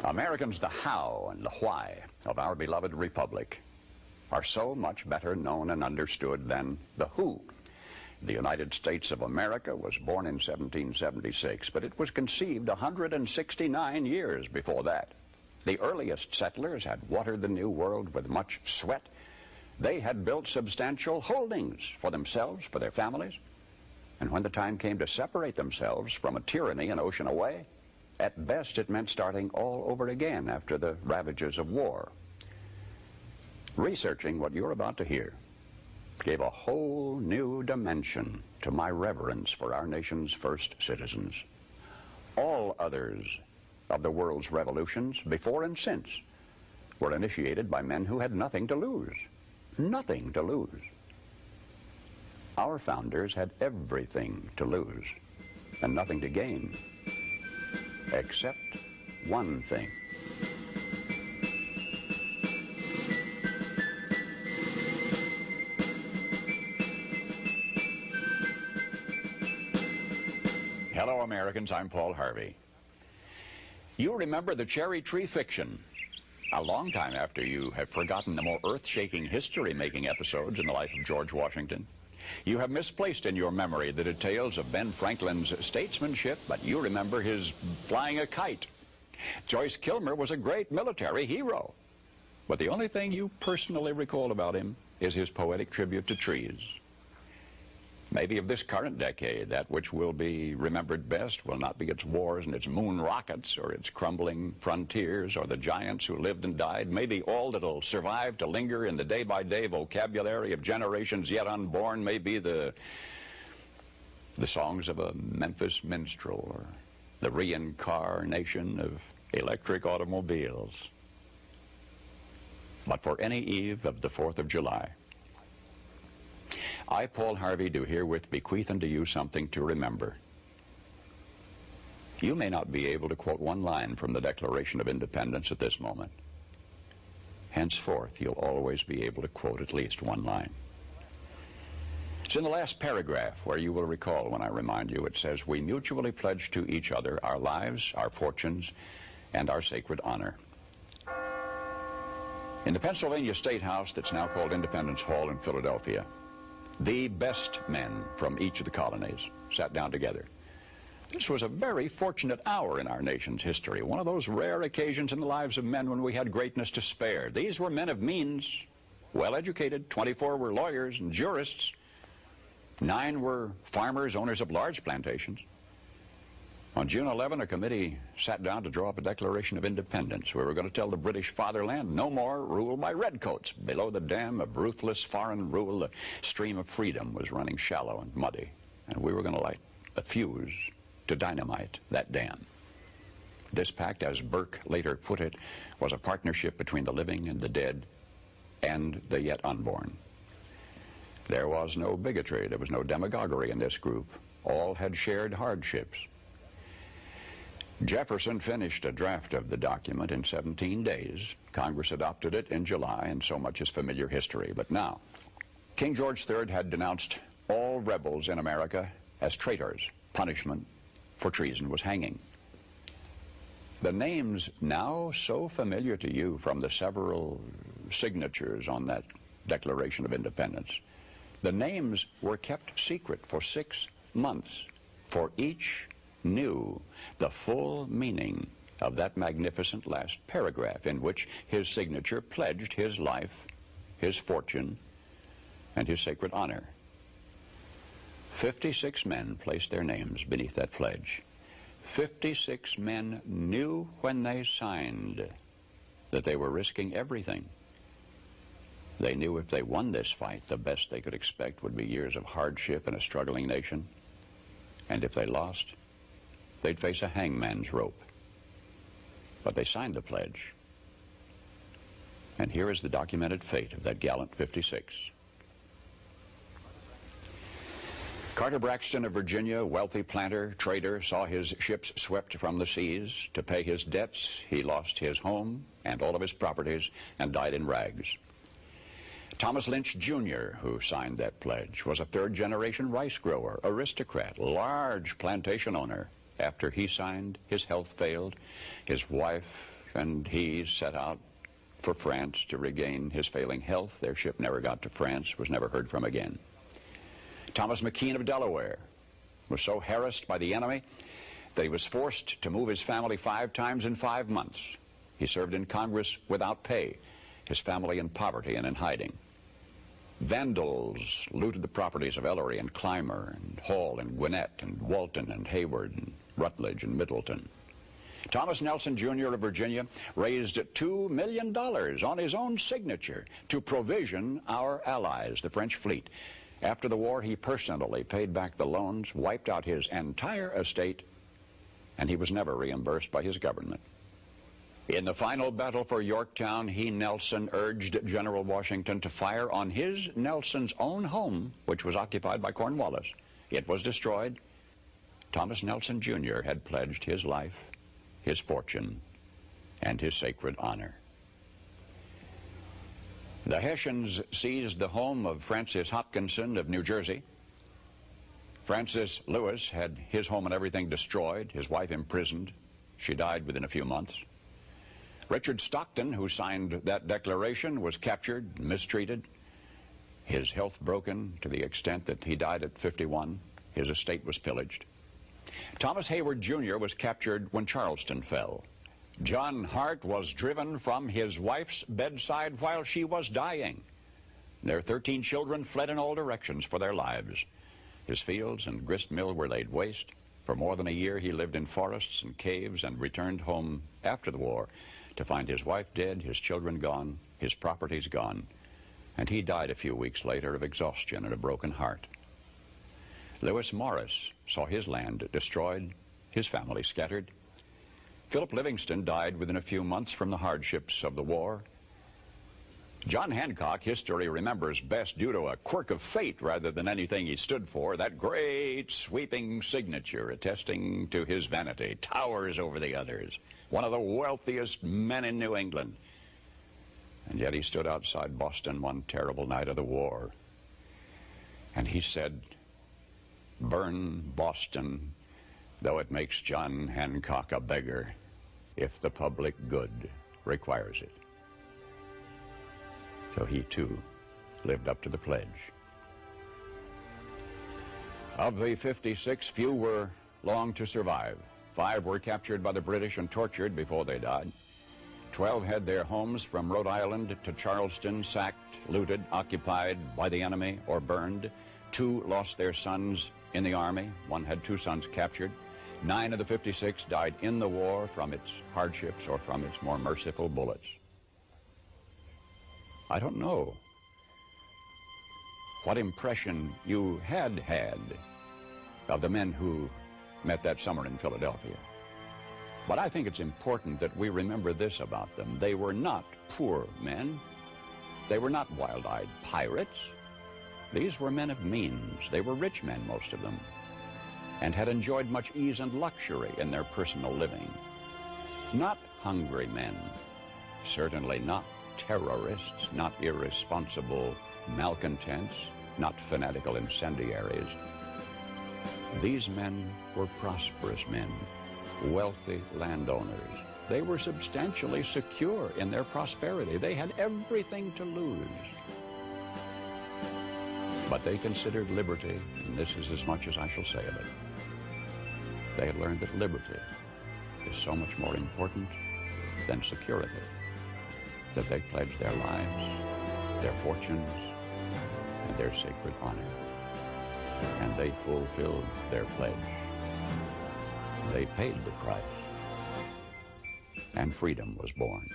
Americans, the how and the why of our beloved republic are so much better known and understood than the who. The United States of America was born in 1776, but it was conceived 169 years before that. The earliest settlers had watered the New World with much sweat. They had built substantial holdings for themselves, for their families. And when the time came to separate themselves from a tyranny an ocean away, at best it meant starting all over again after the ravages of war. Researching what you're about to hear gave a whole new dimension to my reverence for our nation's first citizens. All others of the world's revolutions, before and since, were initiated by men who had nothing to lose. Nothing to lose. Our founders had everything to lose and nothing to gain, except one thing. Hello, Americans. I'm Paul Harvey. You remember the cherry tree fiction a long time after you have forgotten the more earth-shaking history-making episodes in the life of George Washington. You have misplaced in your memory the details of Ben Franklin's statesmanship, but you remember his flying a kite. Joyce Kilmer was a great military hero, but the only thing you personally recall about him is his poetic tribute to trees. Maybe of this current decade, that which will be remembered best will not be its wars and its moon rockets or its crumbling frontiers or the giants who lived and died. Maybe all that'll survive to linger in the day-by-day vocabulary of generations yet unborn may be the songs of a Memphis minstrel or the reincarnation of electric automobiles. But for any eve of the 4th of July, I, Paul Harvey, do herewith bequeath unto you something to remember. You may not be able to quote one line from the Declaration of Independence at this moment. Henceforth, you'll always be able to quote at least one line. It's in the last paragraph where you will recall when I remind you. It says, "We mutually pledge to each other our lives, our fortunes, and our sacred honor." In the Pennsylvania State House that's now called Independence Hall in Philadelphia, the best men from each of the colonies sat down together. This was a very fortunate hour in our nation's history, one of those rare occasions in the lives of men when we had greatness to spare. These were men of means, well-educated. 24 were lawyers and jurists. 9 were farmers, owners of large plantations. On June 11, a committee sat down to draw up a Declaration of Independence. We were going to tell the British fatherland no more rule by redcoats. Below the dam of ruthless foreign rule, the stream of freedom was running shallow and muddy, and we were going to light a fuse to dynamite that dam. This pact, as Burke later put it, was a partnership between the living and the dead and the yet unborn. There was no bigotry, there was no demagoguery in this group. All had shared hardships. Jefferson finished a draft of the document in 17 days. Congress adopted it in July, and so much is familiar history. But now, King George III had denounced all rebels in America as traitors. Punishment for treason was hanging. The names now so familiar to you from the several signatures on that Declaration of Independence, the names were kept secret for 6 months, for each knew the full meaning of that magnificent last paragraph in which his signature pledged his life, his fortune, and his sacred honor. 56 men placed their names beneath that pledge. 56 men knew when they signed that they were risking everything. They knew if they won this fight, the best they could expect would be years of hardship in a struggling nation. And if they lost, they'd face a hangman's rope. But they signed the pledge. And here is the documented fate of that gallant 56. Carter Braxton of Virginia, wealthy planter, trader, saw his ships swept from the seas. To pay his debts, he lost his home and all of his properties and died in rags. Thomas Lynch, Jr., who signed that pledge, was a third-generation rice grower, aristocrat, large plantation owner. After he signed, his health failed. His wife and he set out for France to regain his failing health. Their ship never got to France, was never heard from again. Thomas McKean of Delaware was so harassed by the enemy that he was forced to move his family 5 times in 5 months. He served in Congress without pay, his family in poverty and in hiding. Vandals looted the properties of Ellery and Clymer and Hall and Gwinnett and Walton and Hayward and Rutledge and Middleton. Thomas Nelson, Jr. of Virginia raised $2 million on his own signature to provision our allies, the French fleet. After the war, he personally paid back the loans, wiped out his entire estate, and he was never reimbursed by his government. In the final battle for Yorktown, he, Nelson, urged General Washington to fire on his, Nelson's, own home, which was occupied by Cornwallis. It was destroyed. Thomas Nelson, Jr. had pledged his life, his fortune, and his sacred honor. The Hessians seized the home of Francis Hopkinson of New Jersey. Francis Lewis had his home and everything destroyed, his wife imprisoned. She died within a few months. Richard Stockton, who signed that declaration, was captured, mistreated, his health broken to the extent that he died at 51. His estate was pillaged. Thomas Hayward, Jr. was captured when Charleston fell. John Hart was driven from his wife's bedside while she was dying. Their 13 children fled in all directions for their lives. His fields and grist mill were laid waste. For more than a year, he lived in forests and caves and returned home after the war to find his wife dead, his children gone, his properties gone, and he died a few weeks later of exhaustion and a broken heart. Lewis Morris saw his land destroyed, his family scattered. Philip Livingston died within a few months from the hardships of the war. John Hancock, history remembers best due to a quirk of fate rather than anything he stood for. That great sweeping signature attesting to his vanity towers over the others. One of the wealthiest men in New England. And yet he stood outside Boston one terrible night of the war. And he said, "Burn Boston, though it makes John Hancock a beggar, if the public good requires it." So he, too, lived up to the pledge. Of the 56, few were long to survive. 5 were captured by the British and tortured before they died. 12 had their homes from Rhode Island to Charleston sacked, looted, occupied by the enemy, or burned. 2 lost their sons in the Army. 1 had 2 sons captured. 9 of the 56 died in the war from its hardships or from its more merciful bullets. I don't know what impression you had of the men who met that summer in Philadelphia. But I think it's important that we remember this about them. They were not poor men. They were not wild-eyed pirates. These were men of means. They were rich men, most of them, and had enjoyed much ease and luxury in their personal living. Not hungry men, certainly not terrorists, not irresponsible malcontents, not fanatical incendiaries. These men were prosperous men, wealthy landowners. They were substantially secure in their prosperity. They had everything to lose. But they considered liberty, and this is as much as I shall say of it. They had learned that liberty is so much more important than security, that they pledged their lives, their fortunes, and their sacred honor. And they fulfilled their pledge. They paid the price, and freedom was born.